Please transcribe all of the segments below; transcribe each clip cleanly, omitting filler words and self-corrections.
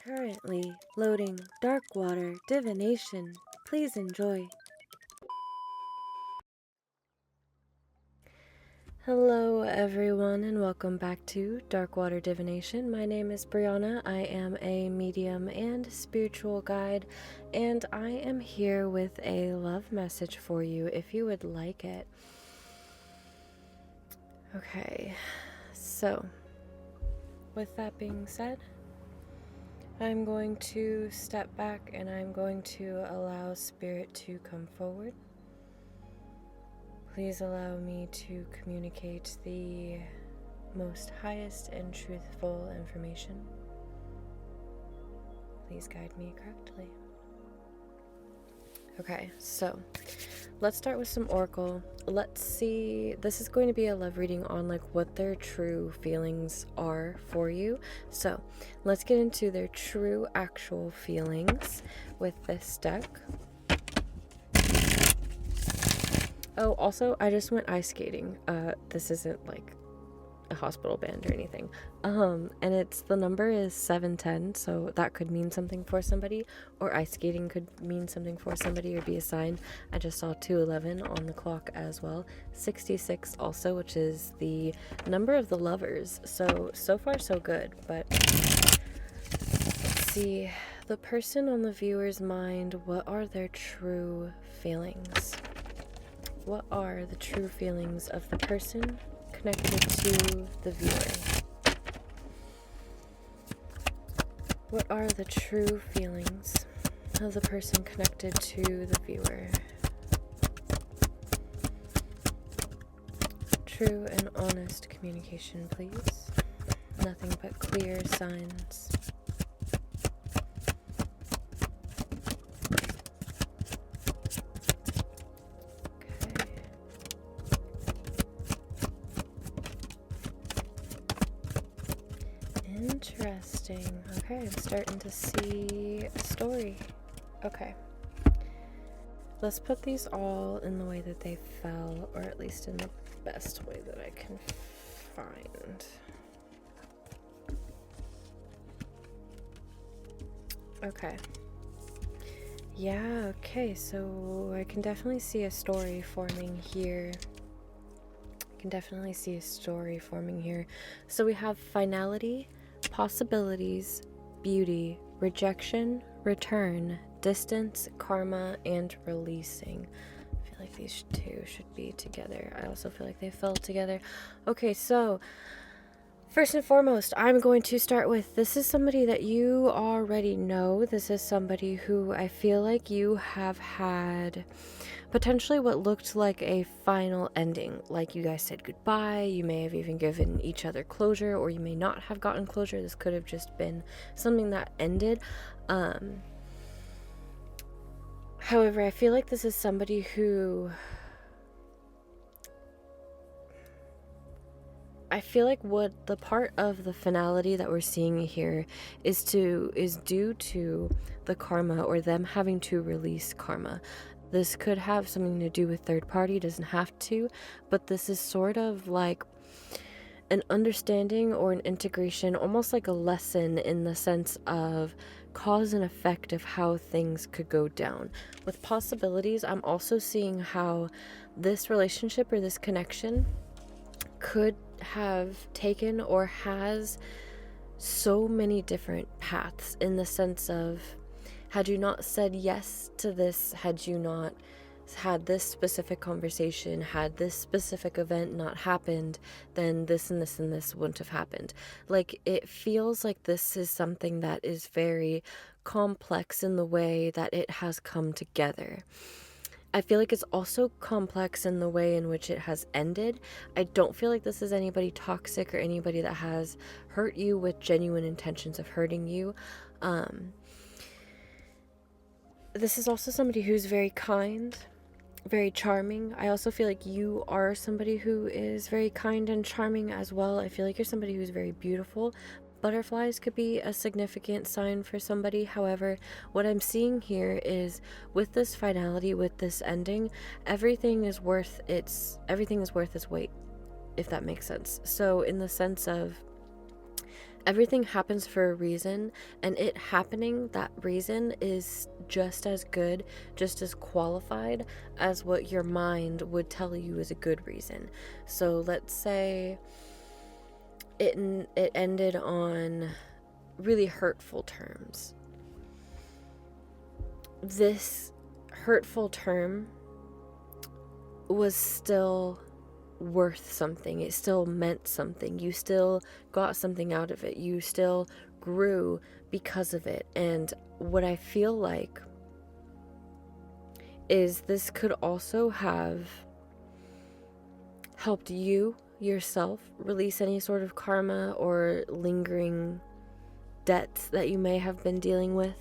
Currently loading dark water divination. Please enjoy. Hello everyone and welcome back to Dark Water Divination. My name is Brianna. I am a medium and spiritual guide, and I am here with a love message for you if you would like it. Okay, so with that being said, I'm going to step back and I'm going to allow Spirit to come forward. Please allow me to communicate the most highest and truthful information. Please guide me correctly. Okay, so let's start with some oracle. Let's see, this is going to be a love reading on like what their true feelings are for you. So let's get into their true actual feelings with this deck. Oh, also, I just went ice skating. This isn't like a hospital band or anything. And the number is 710, so that could mean something for somebody, or ice skating could mean something for somebody or be a sign. I just saw 211 on the clock as well. 66 also, which is the number of the lovers. So far so good, but let's see. The person on the viewer's mind, what are their true feelings? What are the true feelings of the person connected to the viewer? What are the true feelings of the person connected to the viewer? True and honest communication, please. Nothing but clear signs. Interesting. Okay, I'm starting to see a story. Okay. Let's put these all in the way that they fell, or at least in the best way that I can find. Okay. Yeah, okay, so I can definitely see a story forming here. So we have finality, possibilities, beauty, rejection, return, distance, karma, and releasing. I feel like these two should be together. I also feel like they fell together. Okay, so first and foremost, I'm going to start with, this is somebody that you already know. This is somebody who I feel like you have had potentially what looked like a final ending. Like you guys said goodbye, you may have even given each other closure, or you may not have gotten closure. This could have just been something that ended. However, I feel like this is somebody who, I feel like what the part of the finality that we're seeing here is due to the karma, or them having to release karma. This could have something to do with third party, doesn't have to, but this is sort of like an understanding or an integration, almost like a lesson in the sense of cause and effect of how things could go down. With possibilities, I'm also seeing how this relationship or this connection could have taken or has so many different paths, in the sense of, had you not said yes to this, had you not had this specific conversation, had this specific event not happened, then this and this and this wouldn't have happened. Like, it feels like this is something that is very complex in the way that it has come together. I feel like it's also complex in the way in which it has ended. I don't feel like this is anybody toxic or anybody that has hurt you with genuine intentions of hurting you. This is also somebody who's very kind, very charming. I also feel like you are somebody who is very kind and charming as well. I feel like you're somebody who's very beautiful. Butterflies could be a significant sign for somebody. However, what I'm seeing here is, with this finality, with this ending, everything is worth its weight, if that makes sense. So in the sense of, Everything happens for a reason, and it happening, that reason is just as good, just as qualified as what your mind would tell you is a good reason. So let's say it ended on really hurtful terms. This hurtful term was still worth something. It still meant something. You still got something out of it. You still grew because of it. And what I feel like is this could also have helped you yourself release any sort of karma or lingering debts that you may have been dealing with.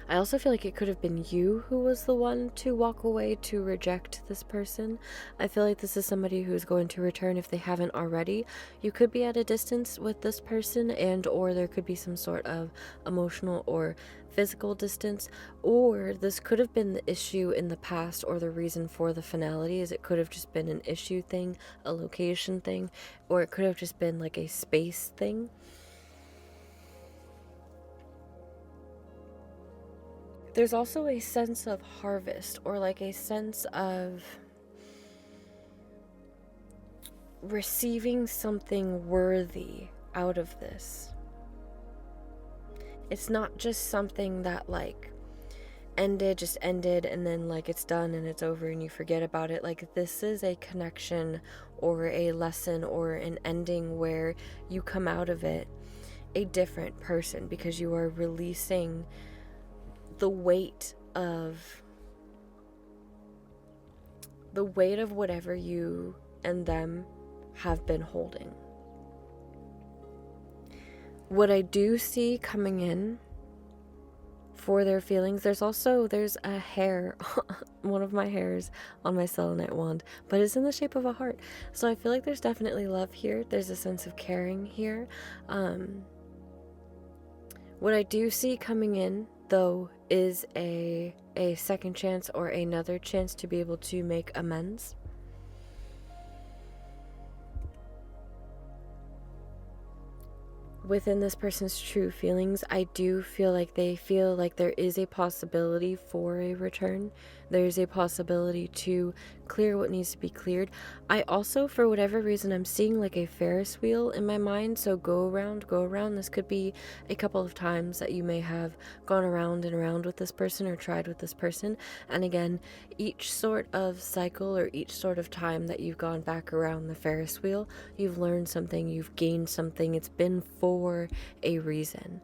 I also feel like it could have been you who was the one to walk away to reject this person. I feel like this is somebody who's going to return if they haven't already. You could be at a distance with this person, and or there could be some sort of emotional or physical distance, or this could have been the issue in the past, or the reason for the finality is it could have just been an issue thing, a location thing, or it could have just been like a space thing. There's also a sense of harvest, or like a sense of receiving something worthy out of this. It's not just something that like just ended and then like it's done and it's over and you forget about it. Like this is a connection or a lesson or an ending where you come out of it a different person, because you are releasing the weight of whatever you and them have been holding. What I do see coming in for their feelings, there's a hair, one of my hairs on my selenite wand, but it's in the shape of a heart. So I feel like there's definitely love here. There's a sense of caring here. What I do see coming in, though, is a second chance or another chance to be able to make amends. Within this person's true feelings, I do feel like they feel like there is a possibility for a return. There's a possibility to clear what needs to be cleared. I also, for whatever reason, I'm seeing like a Ferris wheel in my mind. So go around. This could be a couple of times that you may have gone around and around with this person or tried with this person. And again, each sort of cycle or each sort of time that you've gone back around the Ferris wheel, you've learned something, you've gained something. It's been for a reason.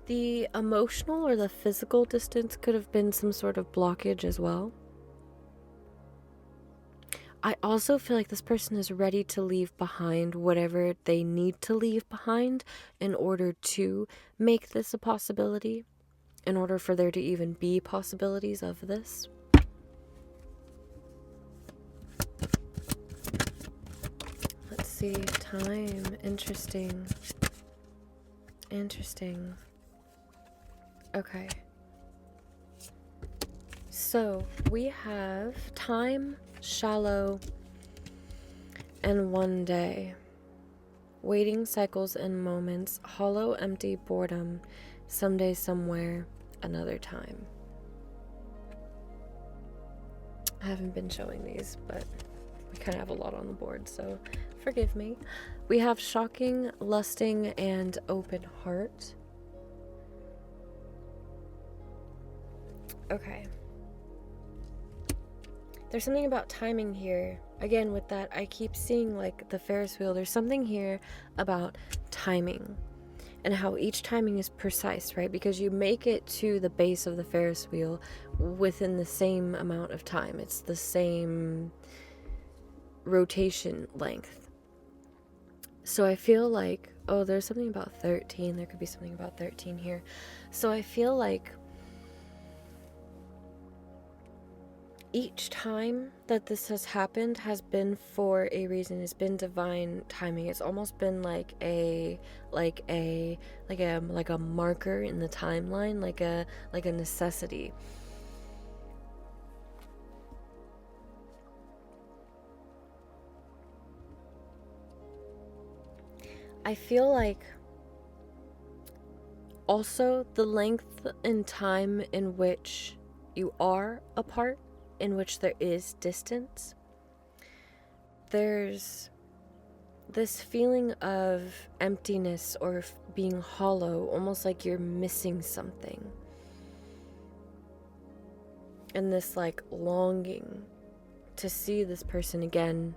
The emotional or the physical distance could have been some sort of blockage as well. I also feel like this person is ready to leave behind whatever they need to leave behind in order to make this a possibility, in order for there to even be possibilities of this. Let's see, time, interesting. Okay. So we have time, shallow, and one day. Waiting cycles and moments, hollow, empty, boredom, someday, somewhere, another time. I haven't been showing these, but we kind of have a lot on the board, so forgive me. We have shocking, lusting, and open heart. Okay. There's something about timing here. Again, with that, I keep seeing like the Ferris wheel. There's something here about timing and how each timing is precise, right? Because you make it to the base of the Ferris wheel within the same amount of time. It's the same rotation length. So I feel like, oh, there's something about 13. There could be something about 13 here. So I feel like each time that this has happened has been for a reason. It's been divine timing. It's almost been like a marker in the timeline, like a necessity. I feel like also the length in time in which you are apart, in which there is distance, there's this feeling of emptiness or being hollow, almost like you're missing something. And this like longing to see this person again.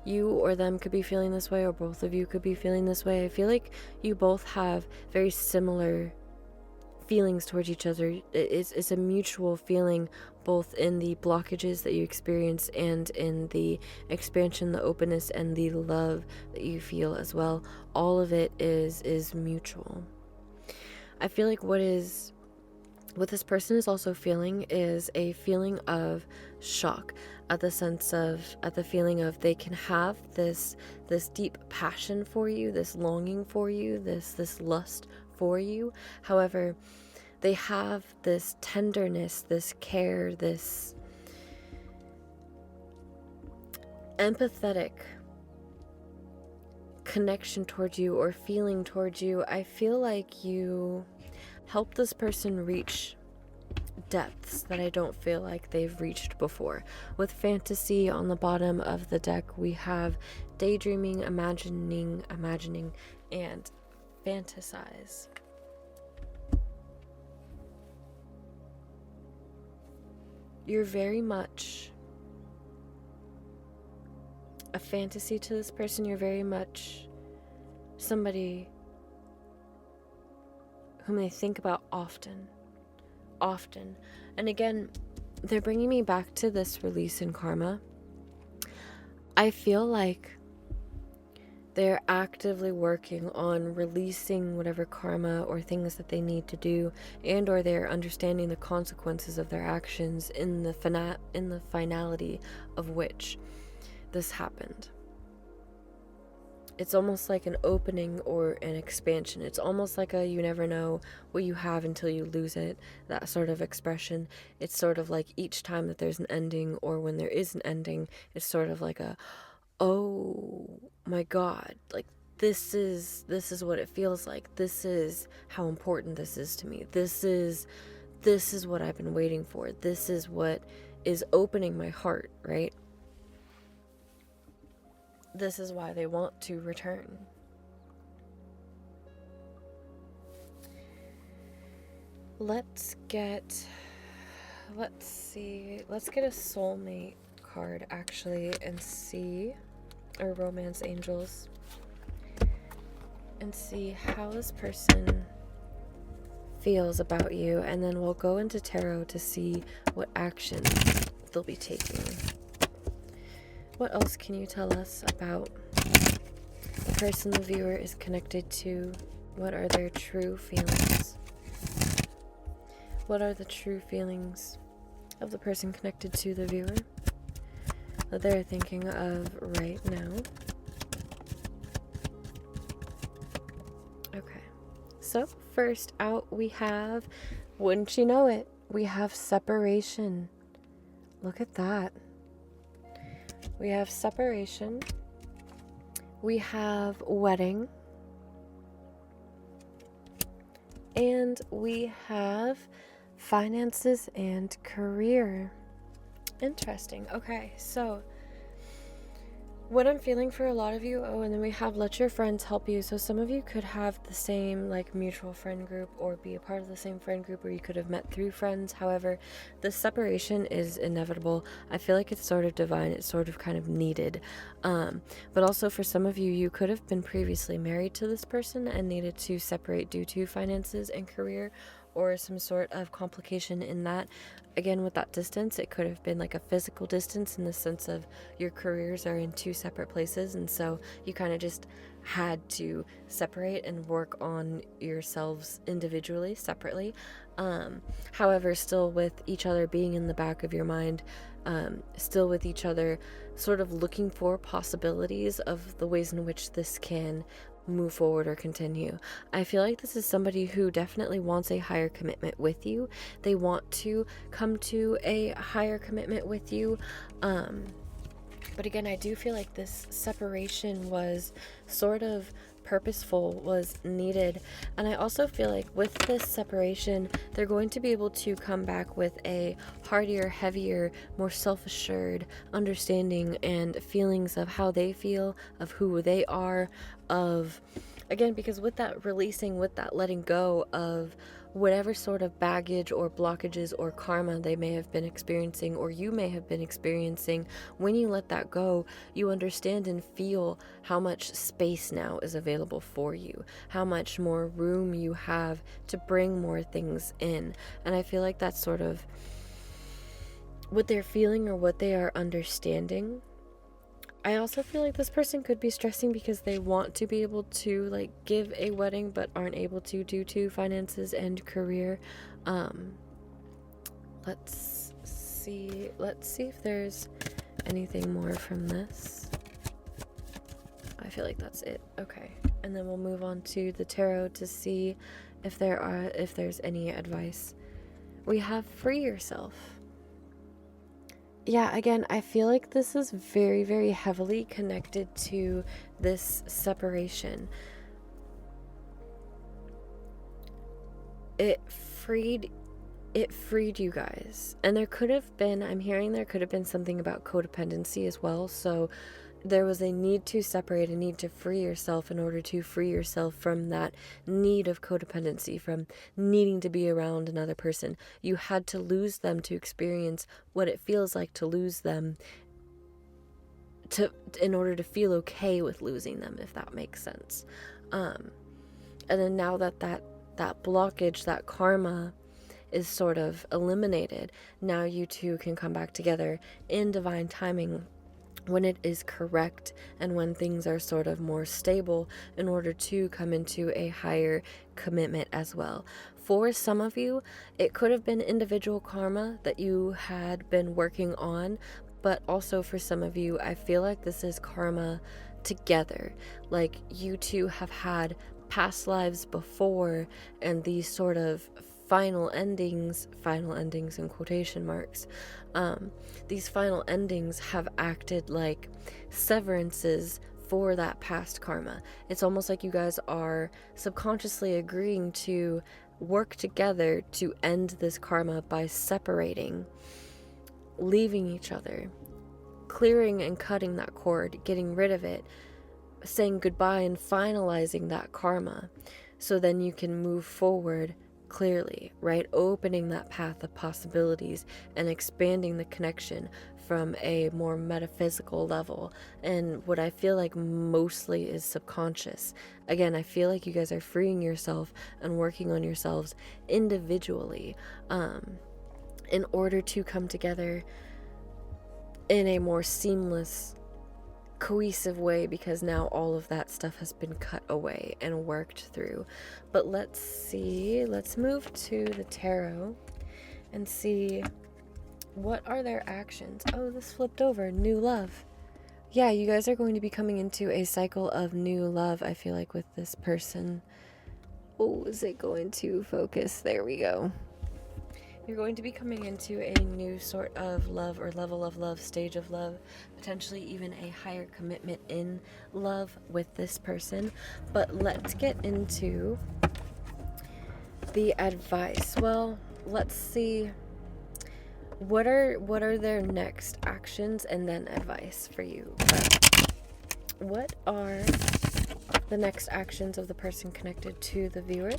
You or them could be feeling this way, or both of you could be feeling this way. I feel like you both have very similar feelings towards each other. It's a mutual feeling, both in the blockages that you experience and in the expansion, the openness, and the love that you feel as well. All of it is mutual. I feel like what this person is also feeling is a feeling of shock, at the feeling of they can have this deep passion for you, this longing for you, this lust for you. However, they have this tenderness, this care, this empathetic connection towards you or feeling towards you. I feel like you help this person reach depths that I don't feel like they've reached before. With fantasy on the bottom of the deck, we have daydreaming, imagining, and fantasize. You're very much a fantasy to this person. You're very much somebody whom they think about often. And again, they're bringing me back to this release in karma. I feel like they're actively working on releasing whatever karma or things that they need to do, and or they're understanding the consequences of their actions in the finality of which this happened. It's almost like an opening or an expansion. It's almost like a you never know what you have until you lose it, that sort of expression. It's sort of like each time that there's an ending, or when there is an ending, it's sort of like a, oh my God, like this is what it feels like. This is how important this is to me. This is what I've been waiting for. This is what is opening my heart, right? This is why they want to return. Let's get a soulmate card actually, and see, or romance angels, and see how this person feels about you, and then we'll go into tarot to see what actions they'll be taking. What else can you tell us about the person the viewer is connected to? What are their true feelings? What are the true feelings of the person connected to the viewer that they're thinking of right now? Okay, so first out we have, wouldn't you know it, we have separation. Look at that. We have separation, we have wedding, and we have finances and career. Interesting. Okay, so what I'm feeling for a lot of you, and then we have let your friends help you. So some of you could have the same like mutual friend group, or be a part of the same friend group, or you could have met through friends. However, the separation is inevitable. I feel like it's sort of divine. It's sort of kind of needed. But also for some of you, you could have been previously married to this person and needed to separate due to finances and career, or some sort of complication in that. Again, with that distance, it could have been like a physical distance in the sense of your careers are in two separate places, and so you kind of just had to separate and work on yourselves individually, separately. However, still with each other being in the back of your mind, still with each other sort of looking for possibilities of the ways in which this can move forward or continue. I feel like this is somebody who definitely wants a higher commitment with you. They want to come to a higher commitment with you. But again, I do feel like this separation was sort of purposeful, was needed. And I also feel like with this separation, they're going to be able to come back with a heartier, heavier, more self-assured understanding and feelings of how they feel, of who they are, of, again, because with that releasing, with that letting go of whatever sort of baggage or blockages or karma they may have been experiencing, or you may have been experiencing, when you let that go, you understand and feel how much space now is available for you, how much more room you have to bring more things in. And I feel like that's sort of what they're feeling or what they are understanding. I also feel like this person could be stressing because they want to be able to like give a wedding but aren't able to due to finances and career. Let's see if there's anything more from this. I feel like that's it. Okay. And then we'll move on to the tarot to see if there's any advice. We have free yourself. Yeah, again, I feel like this is very, very heavily connected to this separation. It freed you guys. And there could have been, I'm hearing there could have been something about codependency as well. So there was a need to separate, a need to free yourself in order to free yourself from that need of codependency, from needing to be around another person. You had to lose them to experience what it feels like to lose them, in order to feel okay with losing them, if that makes sense. And then now that blockage, that karma is sort of eliminated, now you two can come back together in divine timing, when it is correct and when things are sort of more stable, in order to come into a higher commitment as well. For some of you, it could have been individual karma that you had been working on, but also for some of you, I feel like this is karma together. Like you two have had past lives before, and these sort of final endings in quotation marks, these final endings have acted like severances for that past karma. It's almost like you guys are subconsciously agreeing to work together to end this karma by separating, leaving each other, clearing and cutting that cord, getting rid of it, saying goodbye and finalizing that karma, so then you can move forward clearly, right? Opening that path of possibilities and expanding the connection from a more metaphysical level, and what I feel like mostly is subconscious. Again, I feel like you guys are freeing yourself and working on yourselves individually, in order to come together in a more seamless, cohesive way, because now all of that stuff has been cut away and worked through. But let's move to the tarot and see what are their actions. Oh, this flipped over. New love. Yeah, you guys are going to be coming into a cycle of new love, I feel like, with this person. Oh, is it going to focus? There we go. You're going to be coming into a new sort of love or level of love, stage of love, potentially even a higher commitment in love with this person. But let's get into the advice. Well, let's see what are their next actions and then advice for you. But what are the next actions of the person connected to the viewer?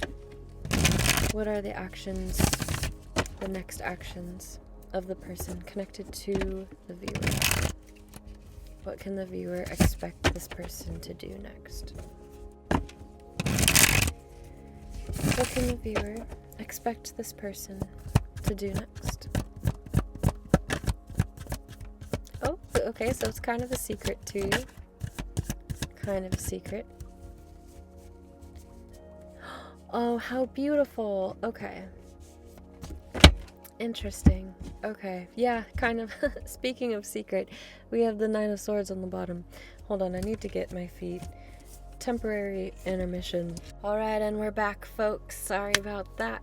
What are the next actions of the person connected to the viewer? What can the viewer expect this person to do next? What can the viewer expect this person to do next? Oh, okay, so it's kind of a secret to you. Kind of a secret. Oh, how beautiful. Okay. Interesting. Okay. Yeah, kind of. Speaking of secret, we have the Nine of Swords on the bottom. Hold on, I need to get my feet. Temporary intermission. All right, and we're back, folks. Sorry about that.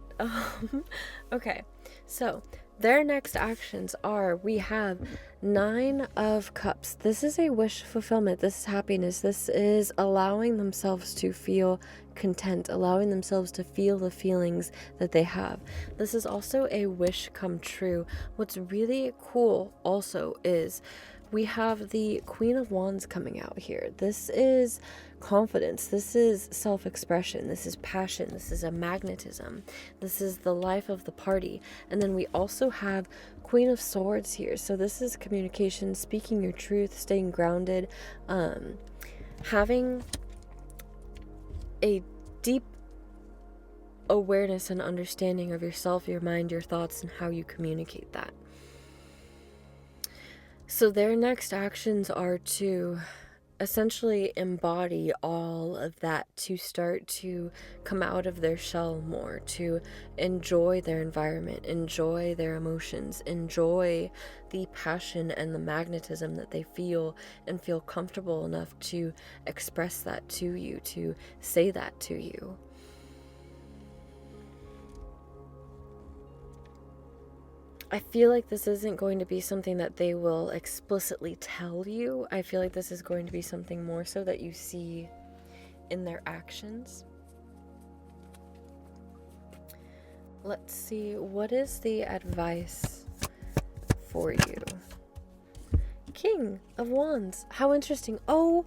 Okay, so their next actions are, we have Nine of Cups. This is a wish fulfillment. This is happiness. This is allowing themselves to feel content, allowing themselves to feel the feelings that they have. This is also a wish come true. What's really cool also is we have the Queen of Wands coming out here. This is confidence. This is self-expression. This is passion. This is a magnetism. This is the life of the party. And then we also have Queen of Swords here. So this is communication, speaking your truth, staying grounded, having a deep awareness and understanding of yourself, your mind, your thoughts, and how you communicate that. So their next actions are to essentially embody all of that, to start to come out of their shell more, to enjoy their environment, enjoy their emotions, enjoy the passion and the magnetism that they feel, and feel comfortable enough to express that to you, to say that to you. I feel like this isn't going to be something that they will explicitly tell you. I feel like this is going to be something more so that you see in their actions. Let's see, what is the advice for you? King of Wands. How interesting. Oh.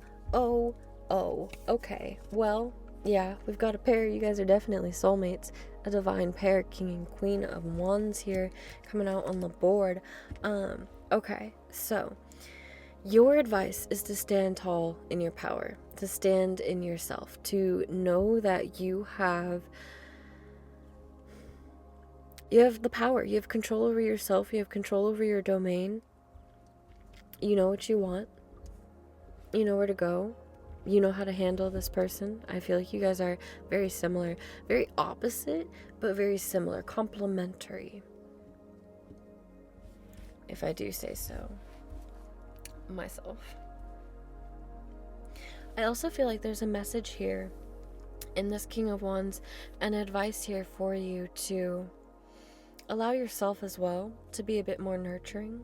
Okay. Well, yeah, we've got a pair. You guys are definitely soulmates. A divine pair, King and Queen of Wands here coming out on the board. Okay, so your advice is to stand tall in your power, to stand in yourself, to know that you have the power, you have control over yourself, you have control over your domain. You know what you want, you know where to go, you know how to handle this person. I feel like you guys are very similar, very opposite, but very similar, complementary, if I do say so myself. I also feel like there's a message here in this King of Wands, and advice here for you to allow yourself as well to be a bit more nurturing,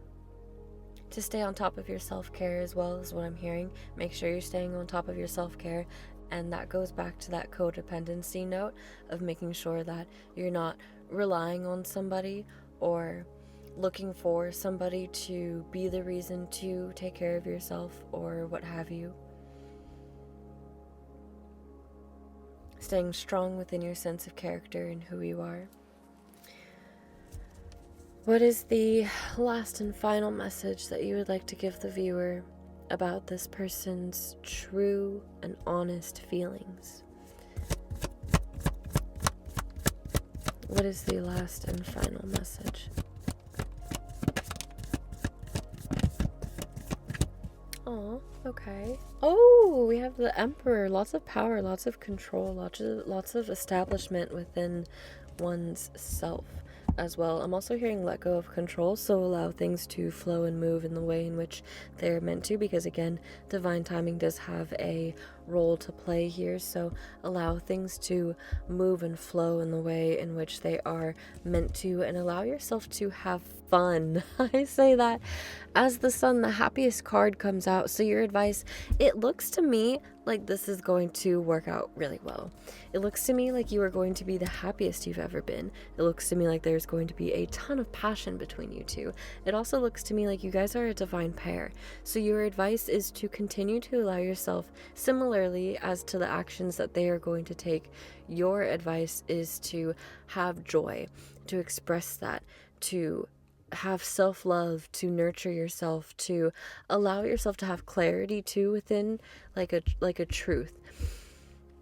to stay on top of your self-care as well, is what I'm hearing. Make sure you're staying on top of your self-care, and that goes back to that codependency note of making sure that you're not relying on somebody or looking for somebody to be the reason to take care of yourself or what have you. Staying strong within your sense of character and who you are. What is the last and final message that you would like to give the viewer about this person's true and honest feelings? What is the last and final message? Oh, okay. Oh, we have the Emperor. Lots of power, lots of control, lots of establishment within one's self as well. I'm also hearing let go of control, so allow things to flow and move in the way in which they're meant to, because again, divine timing does have a role to play here, so allow things to move and flow in the way in which they are meant to, and allow yourself to have fun. I say that as the Sun, the happiest card, comes out. So your advice, it looks to me like this is going to work out really well. It looks to me like you are going to be the happiest you've ever been. It looks to me like there's going to be a ton of passion between you two. It also looks to me like you guys are a divine pair. So your advice is to continue to allow yourself, similarly as to the actions that they are going to take, your advice is to have joy, to express that, to have self-love, to nurture yourself, to allow yourself to have clarity too within, like a truth.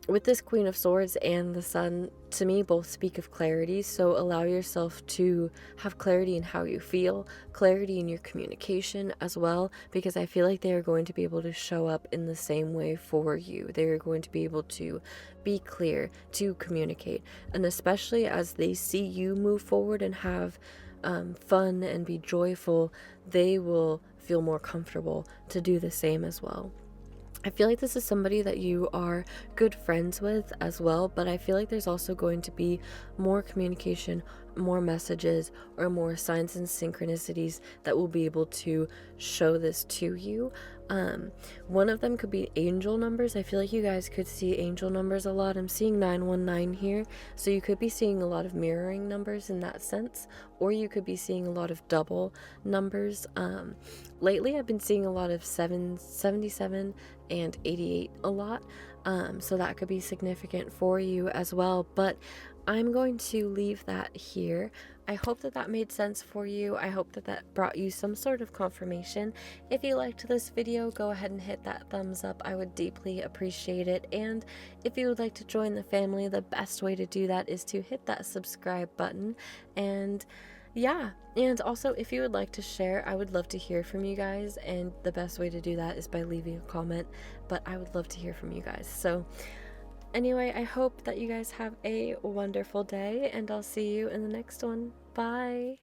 With this Queen of Swords and the Sun, to me, both speak of clarity, so allow yourself to have clarity in how you feel, clarity in your communication as well, because I feel like they are going to be able to show up in the same way for you. They are going to be able to be clear, to communicate, and especially as they see you move forward and have fun and be joyful, they will feel more comfortable to do the same as well. I feel like this is somebody that you are good friends with as well, but I feel like there's also going to be more communication, more messages, or more signs and synchronicities that will be able to show this to you. One of them could be angel numbers. I feel like you guys could see angel numbers a lot. I'm seeing 919 here, so you could be seeing a lot of mirroring numbers in that sense, or you could be seeing a lot of double numbers. Lately I've been seeing a lot of 77 and 88 a lot, so that could be significant for you as well, but I'm going to leave that here. I hope that that made sense for you. I hope that that brought you some sort of confirmation. If you liked this video, go ahead and hit that thumbs up. I would deeply appreciate it. And if you would like to join the family, the best way to do that is to hit that subscribe button. And yeah, and also if you would like to share, I would love to hear from you guys, and the best way to do that is by leaving a comment, but I would love to hear from you guys. So anyway, I hope that you guys have a wonderful day, and I'll see you in the next one. Bye!